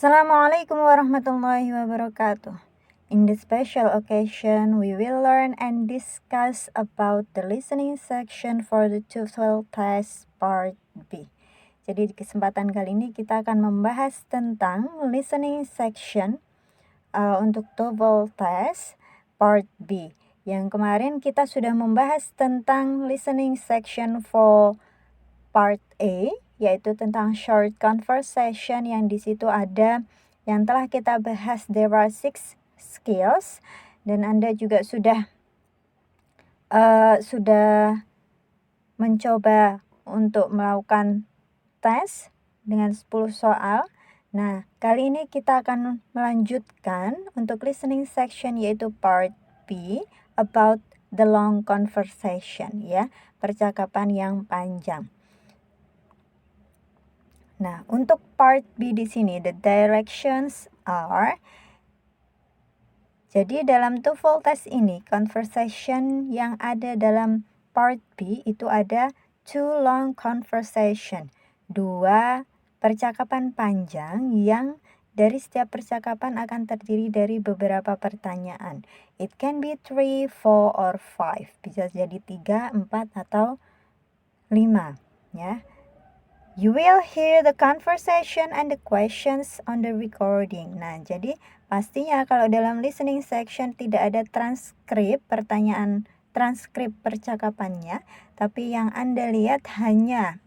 Assalamualaikum warahmatullahi wabarakatuh. In this special occasion, we will learn and discuss about the listening section for the TOEFL test part B. Jadi di kesempatan kali ini kita akan membahas tentang listening section untuk TOEFL test part B. Yang kemarin kita sudah membahas tentang listening section for part A, yaitu tentang short conversation, yang di situ ada yang telah kita bahas. There are 6 skills, dan Anda juga sudah mencoba untuk melakukan tes dengan 10 soal. Nah, kali ini kita akan melanjutkan untuk listening section, yaitu part B, about the long conversation, ya, percakapan yang panjang. Nah, untuk part B di sini, the directions are, jadi dalam TOEFL test ini, conversation yang ada dalam part B itu ada 2 long conversation, 2 percakapan panjang yang dari setiap percakapan akan terdiri dari beberapa pertanyaan. It can be 3, 4, or 5. Bisa jadi 3, 4, atau 5, ya. You will hear the conversation and the questions on the recording. Nah, jadi pastinya kalau dalam listening section tidak ada transkrip percakapannya, tapi yang Anda lihat hanya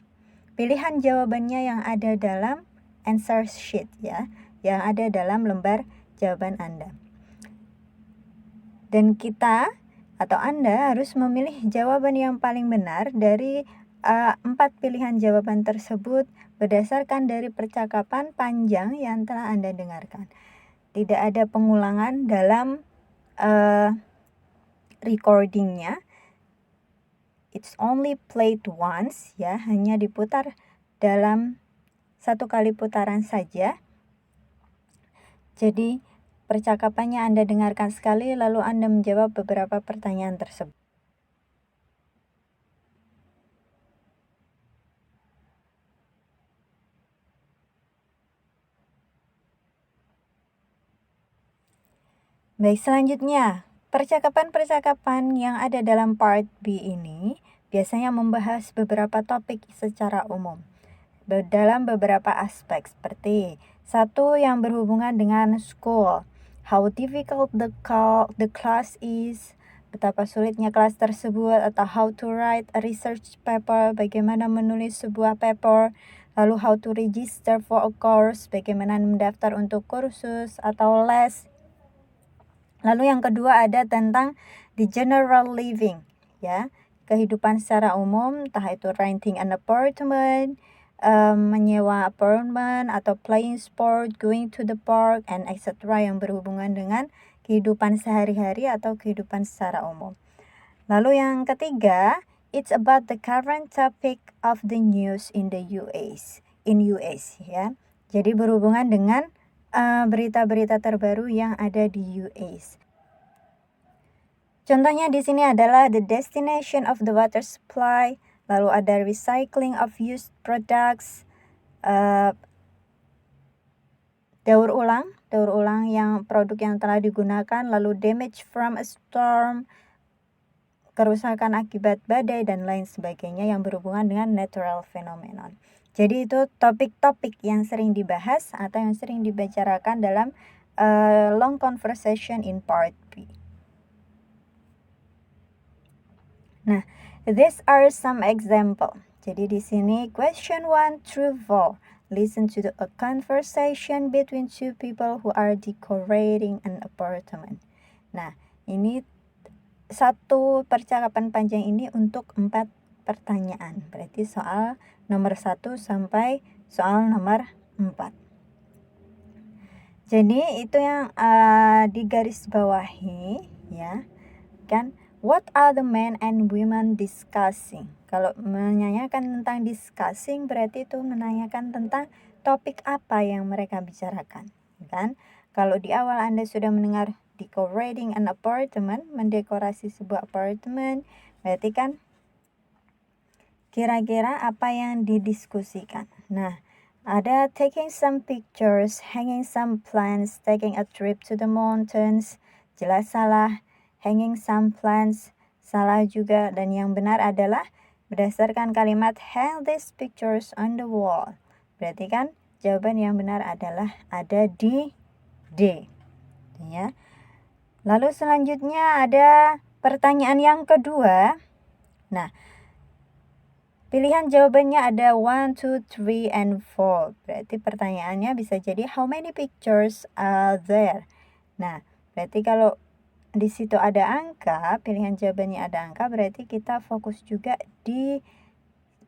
pilihan jawabannya yang ada dalam answer sheet, ya, yang ada dalam lembar jawaban Anda. Dan kita atau Anda harus memilih jawaban yang paling benar dari 4 pilihan jawaban tersebut berdasarkan dari percakapan panjang yang telah Anda dengarkan. Tidak ada pengulangan dalam recordingnya. It's only played once, ya, hanya diputar dalam 1 kali putaran saja. Jadi percakapannya Anda dengarkan sekali, lalu Anda menjawab beberapa pertanyaan tersebut. Baik, selanjutnya, percakapan-percakapan yang ada dalam part B ini biasanya membahas beberapa topik secara umum dalam beberapa aspek, seperti 1 yang berhubungan dengan school, how difficult the class is, betapa sulitnya kelas tersebut, atau how to write a research paper, bagaimana menulis sebuah paper, lalu how to register for a course, bagaimana mendaftar untuk kursus atau les. Lalu yang kedua ada tentang the general living, ya, kehidupan secara umum, entah itu renting an apartment, menyewa apartemen, atau playing sport, going to the park, and etc. yang berhubungan dengan kehidupan sehari-hari atau kehidupan secara umum. Lalu yang ketiga, it's about the current topic of the news in the US, ya. Jadi berhubungan dengan berita-berita terbaru yang ada di US. Contohnya di sini adalah the destination of the water supply, lalu ada recycling of used products, daur ulang yang produk yang telah digunakan, lalu damage from a storm, kerusakan akibat badai, dan lain sebagainya yang berhubungan dengan natural phenomenon. Jadi itu topik-topik yang sering dibahas atau yang sering dibicarakan dalam long conversation in part B. Nah, these are some example. Jadi di sini question 1 through 4. Listen to a conversation between 2 people who are decorating an apartment. Nah, ini 1 percakapan panjang ini untuk 4 pertanyaan. Berarti soal nomor 1 sampai soal nomor 4. Jadi itu yang digaris bawahi, ya, kan? What are the men and women discussing? Kalau menanyakan tentang discussing, berarti itu menanyakan tentang topik apa yang mereka bicarakan, kan? Kalau di awal Anda sudah mendengar decorating an apartment, mendekorasi sebuah apartemen, berarti kan kira-kira apa yang didiskusikan. Nah, Ada taking some pictures, hanging some plants, taking a trip to the mountains. Jelas salah. Hanging some plants salah juga, dan yang benar adalah berdasarkan kalimat hang these pictures on the wall. Berarti kan jawaban yang benar adalah ada di D. Ya. Lalu selanjutnya ada pertanyaan yang kedua. Nah, pilihan jawabannya ada 1, 2, 3, and 4. Berarti pertanyaannya bisa jadi how many pictures are there? Nah, berarti kalau di situ ada angka, pilihan jawabannya ada angka, berarti kita fokus juga di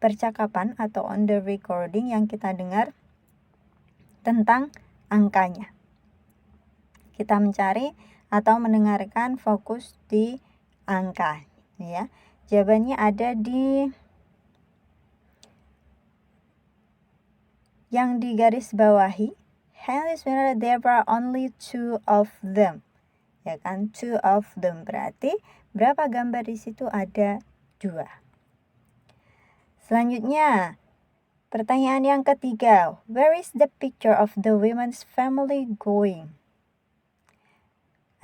percakapan atau on the recording yang kita dengar tentang angkanya. Kita mencari atau mendengarkan fokus di angka, ya. Jawabannya ada di yang digaris bawahi. There were only 2 of them. Ya kan, 2 of them berarti berapa gambar di situ? Ada 2. Selanjutnya, pertanyaan yang ketiga. Where is the picture of the women's family going?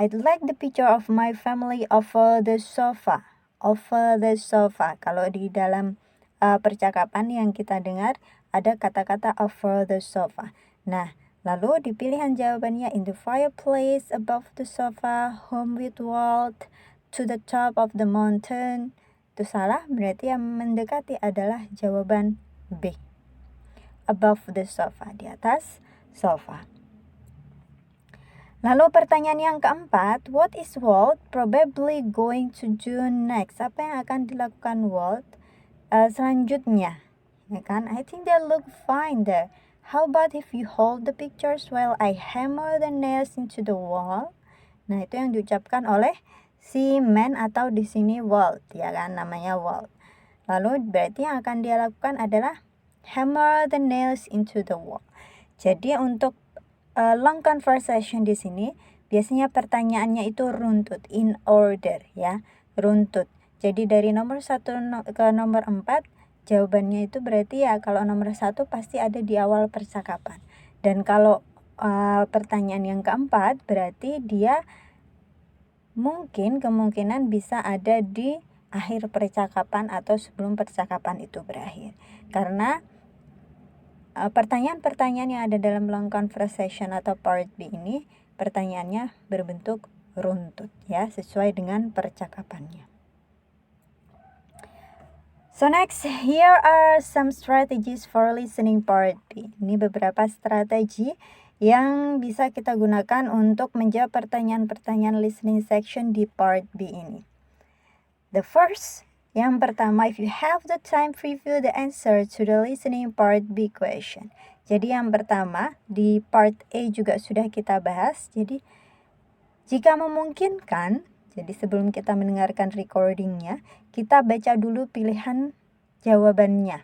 I'd like the picture of my family over the sofa. Over the sofa. Kalau di dalam percakapan yang kita dengar ada kata-kata over the sofa. Nah, lalu di pilihan jawabannya in the fireplace, above the sofa, home with Walt, to the top of the mountain. Itu salah, berarti yang mendekati adalah jawaban B. Above the sofa, di atas sofa. Lalu pertanyaan yang keempat, what is Walt probably going to do next? Apa yang akan dilakukan Walt selanjutnya? Ya kan? I think they look fine there. How about if you hold the pictures while I hammer the nails into the wall? Nah, itu yang diucapkan oleh si man atau di sini Walt, ya kan? Namanya Walt. Lalu berarti yang akan dia lakukan adalah hammer the nails into the wall. Jadi untuk long conversation di sini biasanya pertanyaannya itu runtut, in order, ya, runtut. Jadi dari nomor 1 ke nomor 4 jawabannya itu berarti ya kalau nomor 1 pasti ada di awal percakapan. Dan kalau pertanyaan yang keempat berarti dia kemungkinan bisa ada di akhir percakapan atau sebelum percakapan itu berakhir. Karena pertanyaan-pertanyaan yang ada dalam long conversation atau part B ini pertanyaannya berbentuk runtut, ya, sesuai dengan percakapannya. So next, here are some strategies for listening part B. Ini beberapa strategi yang bisa kita gunakan untuk menjawab pertanyaan-pertanyaan listening section di part B ini. The first, yang pertama, if you have the time, preview the answer to the listening part B question. Jadi yang pertama, di part A juga sudah kita bahas. Jadi jika memungkinkan, jadi sebelum kita mendengarkan recordingnya, kita baca dulu pilihan jawabannya,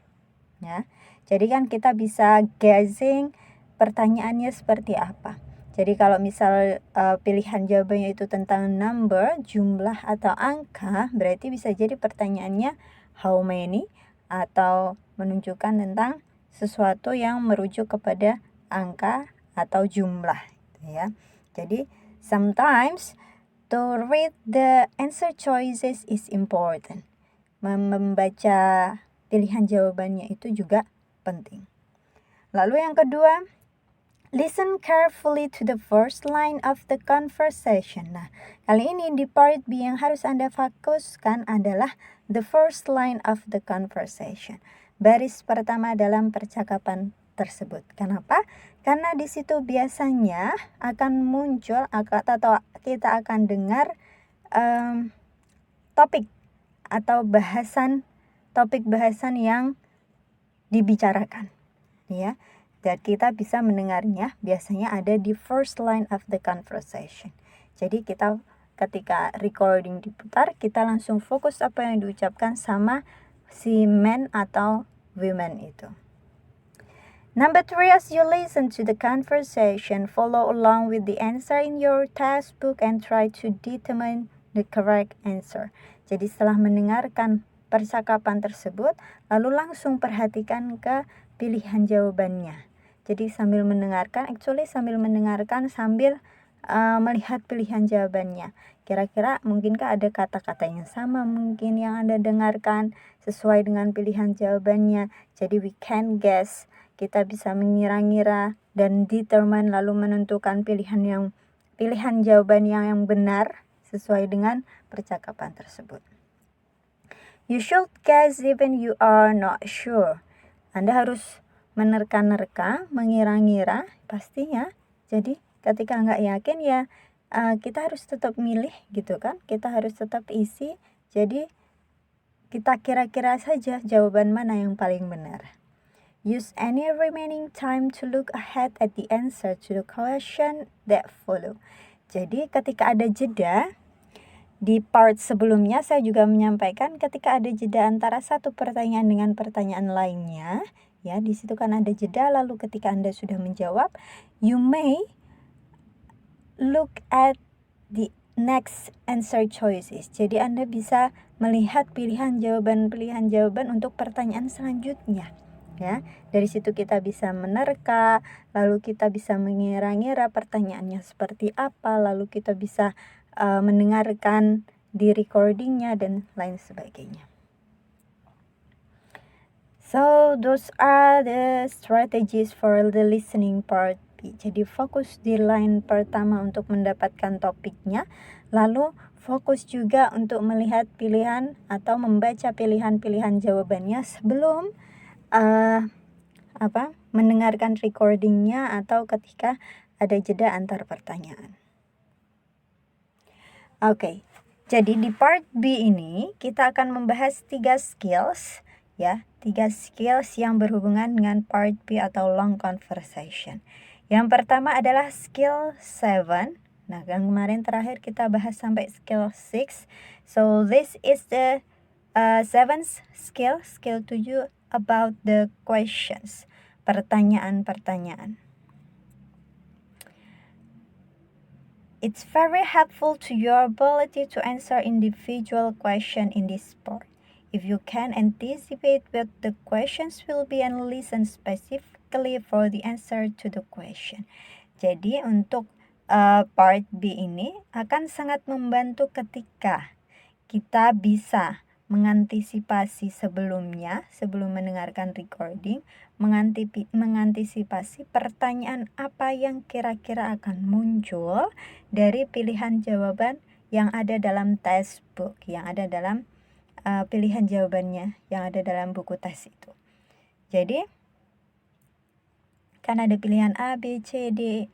ya. Jadi kan kita bisa guessing pertanyaannya seperti apa. Jadi kalau misal pilihan jawabannya itu tentang number, jumlah atau angka, berarti bisa jadi pertanyaannya how many atau menunjukkan tentang sesuatu yang merujuk kepada angka atau jumlah, ya. Jadi sometimes to read the answer choices is important. Membaca pilihan jawabannya itu juga penting. Lalu yang kedua, listen carefully to the first line of the conversation. Nah, kali ini di part B yang harus Anda fokuskan adalah the first line of the conversation. Baris pertama dalam percakapan tersebut. Kenapa? Karena di situ biasanya akan muncul atau kita akan dengar topik atau topik bahasan yang dibicarakan, ya. Dan kita bisa mendengarnya biasanya ada di first line of the conversation. Jadi kita ketika recording diputar, kita langsung fokus apa yang diucapkan sama si man atau women itu. Number 3, as you listen to the conversation, follow along with the answer in your textbook and try to determine the correct answer. Jadi setelah mendengarkan percakapan tersebut, lalu langsung perhatikan ke pilihan jawabannya. Jadi sambil mendengarkan, sambil mendengarkan sambil melihat pilihan jawabannya. Kira-kira mungkinkah ada kata-kata yang sama mungkin yang Anda dengarkan sesuai dengan pilihan jawabannya. Jadi we can guess, kita bisa mengira-ngira dan determine lalu menentukan pilihan jawaban yang benar sesuai dengan percakapan tersebut. You should guess even you are not sure. Anda harus menerka-nerka, mengira-ngira pastinya. Jadi ketika nggak yakin ya kita harus tetap milih gitu kan. Kita harus tetap isi. Jadi kita kira-kira saja jawaban mana yang paling benar. Use any remaining time to look ahead at the answer to the question that follow. Jadi ketika ada jeda, di part sebelumnya saya juga menyampaikan ketika ada jeda antara satu pertanyaan dengan pertanyaan lainnya, ya di situ kan ada jeda, lalu ketika Anda sudah menjawab, you may look at the next answer choices. Jadi Anda bisa melihat pilihan jawaban untuk pertanyaan selanjutnya. Ya, dari situ kita bisa menerka, lalu kita bisa mengira-ngira pertanyaannya seperti apa, lalu kita bisa mendengarkan di recordingnya dan lain sebagainya. So those are the strategies for the listening part B. Jadi fokus di line pertama untuk mendapatkan topiknya, lalu fokus juga untuk melihat pilihan atau membaca pilihan-pilihan jawabannya sebelum mendengarkan recordingnya atau ketika ada jeda antar pertanyaan. Oke, jadi di part B ini kita akan membahas 3 skills ya, 3 skills yang berhubungan dengan part B atau long conversation. Yang pertama adalah skill 7. Nah, yang kemarin terakhir kita bahas sampai skill 6. So this is the 7th skill 7 about the questions, pertanyaan-pertanyaan. It's very helpful to your ability to answer individual question in this part. If you can anticipate what the questions will be and listen specifically for the answer to the question. Jadi untuk part B ini akan sangat membantu ketika kita bisa mengantisipasi sebelumnya, sebelum mendengarkan recording, mengantisipasi pertanyaan apa yang kira-kira akan muncul dari pilihan jawaban yang ada dalam textbook, yang ada dalam pilihan jawabannya yang ada dalam buku tes itu. Jadi kan ada pilihan A, B, C, D,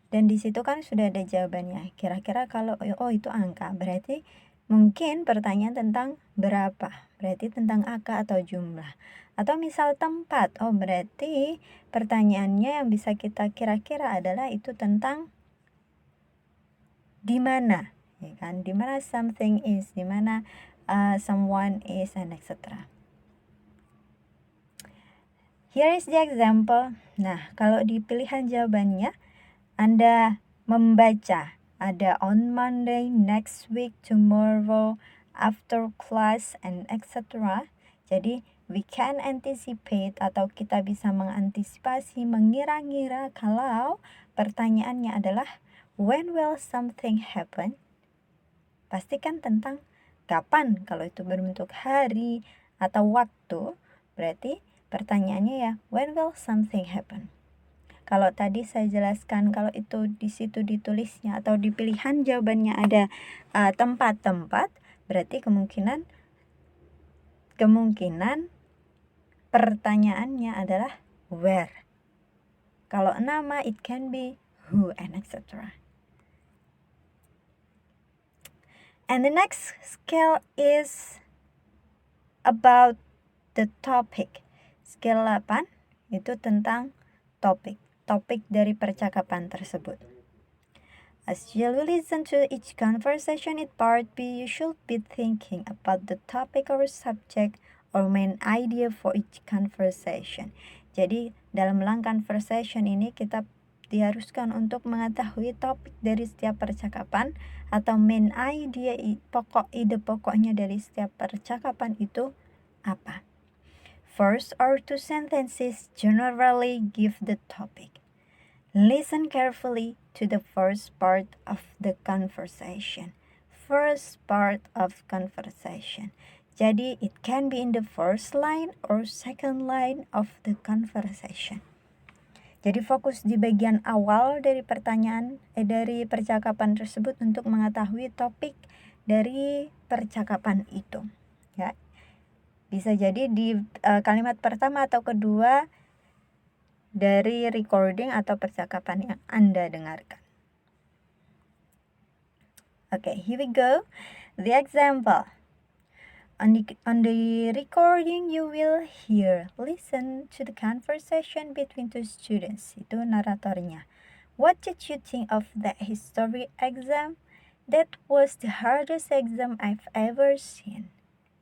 dan di situ kan sudah ada jawabannya. Kira-kira kalau itu angka, berarti mungkin pertanyaan tentang berapa, berarti tentang angka atau jumlah. Atau misal tempat, berarti pertanyaannya yang bisa kita kira-kira adalah itu tentang di mana, ya kan? Di mana something is, di mana someone is, and etc. Here is the example. Nah, kalau di pilihan jawabannya Anda membaca ada on Monday, next week, tomorrow, after class, and etc. Jadi we can anticipate atau kita bisa mengantisipasi, mengira-ngira kalau pertanyaannya adalah when will something happen? Pastikan tentang kapan. Kalau itu berbentuk hari atau waktu, berarti pertanyaannya ya when will something happen? Kalau tadi saya jelaskan kalau itu di situ ditulisnya atau di pilihan jawabannya ada tempat-tempat, berarti kemungkinan pertanyaannya adalah where. Kalau nama it can be who and etc. And the next skill is about the topic. Skill 8 itu tentang topik dari percakapan tersebut. As you listen to each conversation in part B, you should be thinking about the topic or subject or main idea for each conversation. Jadi dalam long conversation ini kita diharuskan untuk mengetahui topik dari setiap percakapan atau main idea, ide pokoknya dari setiap percakapan itu apa. First or two sentences generally give the topic. Listen carefully to the first part of the conversation. First part of conversation. Jadi it can be in the first line or second line of the conversation. Jadi fokus di bagian awal dari dari percakapan tersebut untuk mengetahui topik dari percakapan itu. Ya. Bisa jadi di kalimat pertama atau kedua dari recording atau percakapan yang Anda dengarkan. Okay, here we go. The example. On the recording, you will listen to the conversation between two students. Itu naratornya. What did you think of that history exam? That was the hardest exam I've ever seen.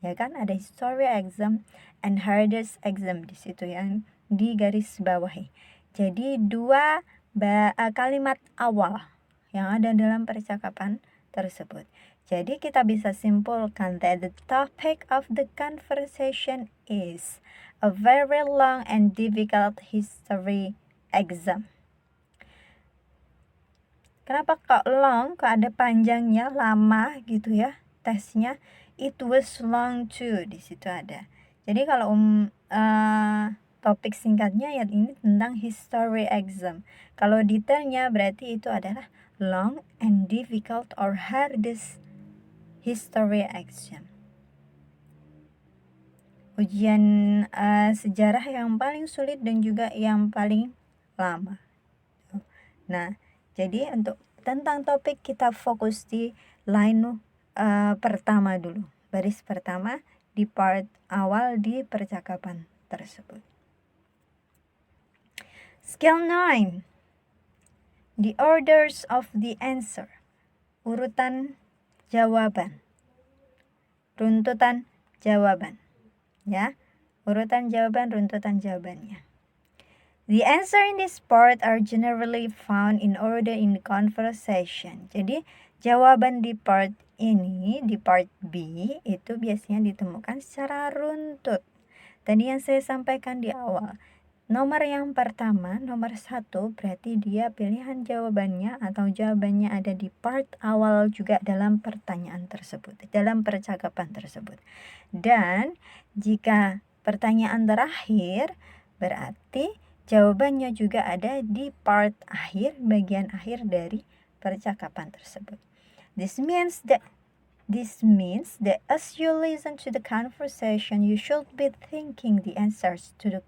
Ya kan, ada history exam and hardest exam di situ yang di garis bawahi. Jadi dua kalimat awal yang ada dalam percakapan tersebut. Jadi kita bisa simpulkan that the topic of the conversation is a very long and difficult history exam. Kenapa kok long? Kok ada panjangnya, lama gitu ya tesnya? It was long too, di situ ada. Jadi kalau topik singkatnya ya ini tentang history exam. Kalau detailnya berarti itu adalah long and difficult or hardest history exam. Ujian sejarah yang paling sulit dan juga yang paling lama. Nah, jadi untuk tentang topik kita fokus di line pertama dulu, baris pertama di part awal di percakapan tersebut. Skill 9. The orders of the answer. Urutan jawaban. Runtutan jawaban. Ya, urutan jawaban, runtutan jawabannya. The answer in this part are generally found in order in the conversation. Jadi, jawaban di part ini, di part B, itu biasanya ditemukan secara runtut. Tadi yang saya sampaikan di awal. Nomor yang pertama, nomor 1, berarti dia pilihan jawabannya atau jawabannya ada di part awal juga dalam pertanyaan tersebut, dalam percakapan tersebut. Dan jika pertanyaan terakhir, berarti jawabannya juga ada di part akhir, bagian akhir dari percakapan tersebut. This means that as you listen to the conversation, you should be thinking the answers to the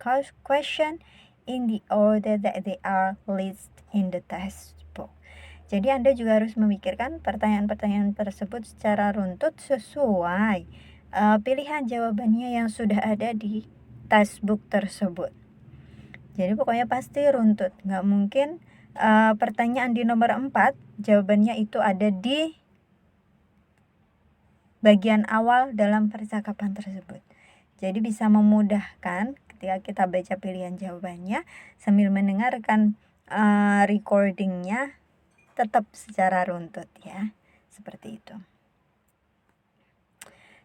question in the order that they are listed in the textbook. Jadi Anda juga harus memikirkan pertanyaan-pertanyaan tersebut secara runtut sesuai pilihan jawabannya yang sudah ada di textbook tersebut. Jadi pokoknya pasti runtut. Nggak mungkin pertanyaan di nomor 4 jawabannya itu ada di bagian awal dalam percakapan tersebut. Jadi bisa memudahkan ketika kita baca pilihan jawabannya sambil mendengarkan recordingnya tetap secara runtut ya. Seperti itu.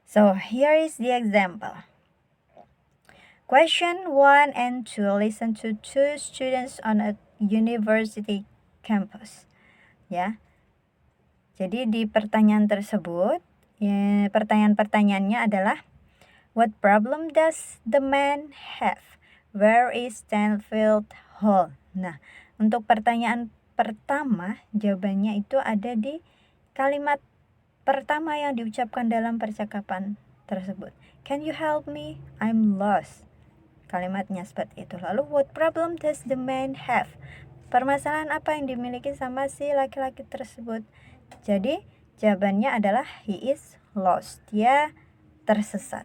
So here is the example. Question 1 and 2. Listen to two students on a university campus. Ya. Jadi di pertanyaan tersebut, pertanyaan-pertanyaannya adalah, what problem does the man have? Where is Stanfield Hall? Nah, untuk pertanyaan pertama, jawabannya itu ada di kalimat pertama yang diucapkan dalam percakapan tersebut. Can you help me? I'm lost. Kalimatnya seperti itu. Lalu, what problem does the man have? Permasalahan apa yang dimiliki sama si laki-laki tersebut? Jadi, jawabannya adalah he is lost. Dia tersesat.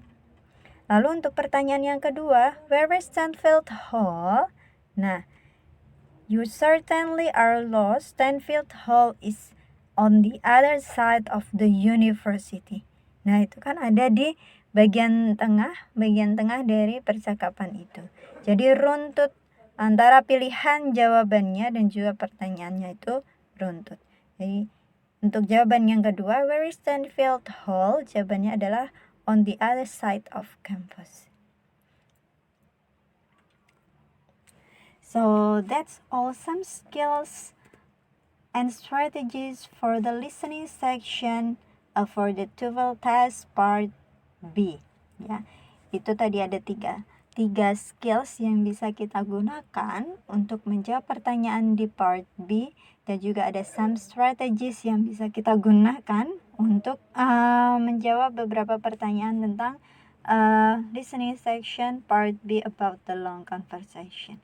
Lalu untuk pertanyaan yang kedua, where is Stanfield Hall? Nah, you certainly are lost. Stanfield Hall is on the other side of the university. Nah, itu kan ada di bagian tengah dari percakapan itu. Jadi runtut antara pilihan jawabannya dan juga pertanyaannya itu runtut. Jadi untuk jawaban yang kedua, where is Stanfield Hall? Jawabannya adalah on the other side of campus. So that's all some skills and strategies for the listening section for the TOEFL test part B. Ya, itu tadi ada tiga skills yang bisa kita gunakan untuk menjawab pertanyaan di part B, dan juga ada some strategies yang bisa kita gunakan untuk menjawab beberapa pertanyaan tentang listening section part B about the long conversation.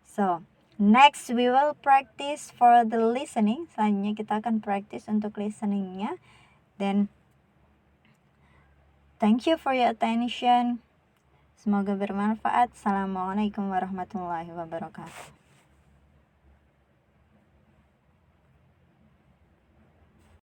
So next we will practice for the listening. Selanjutnya kita akan practice untuk listeningnya. Then thank you for your attention. Semoga bermanfaat. Assalamualaikum warahmatullahi wabarakatuh.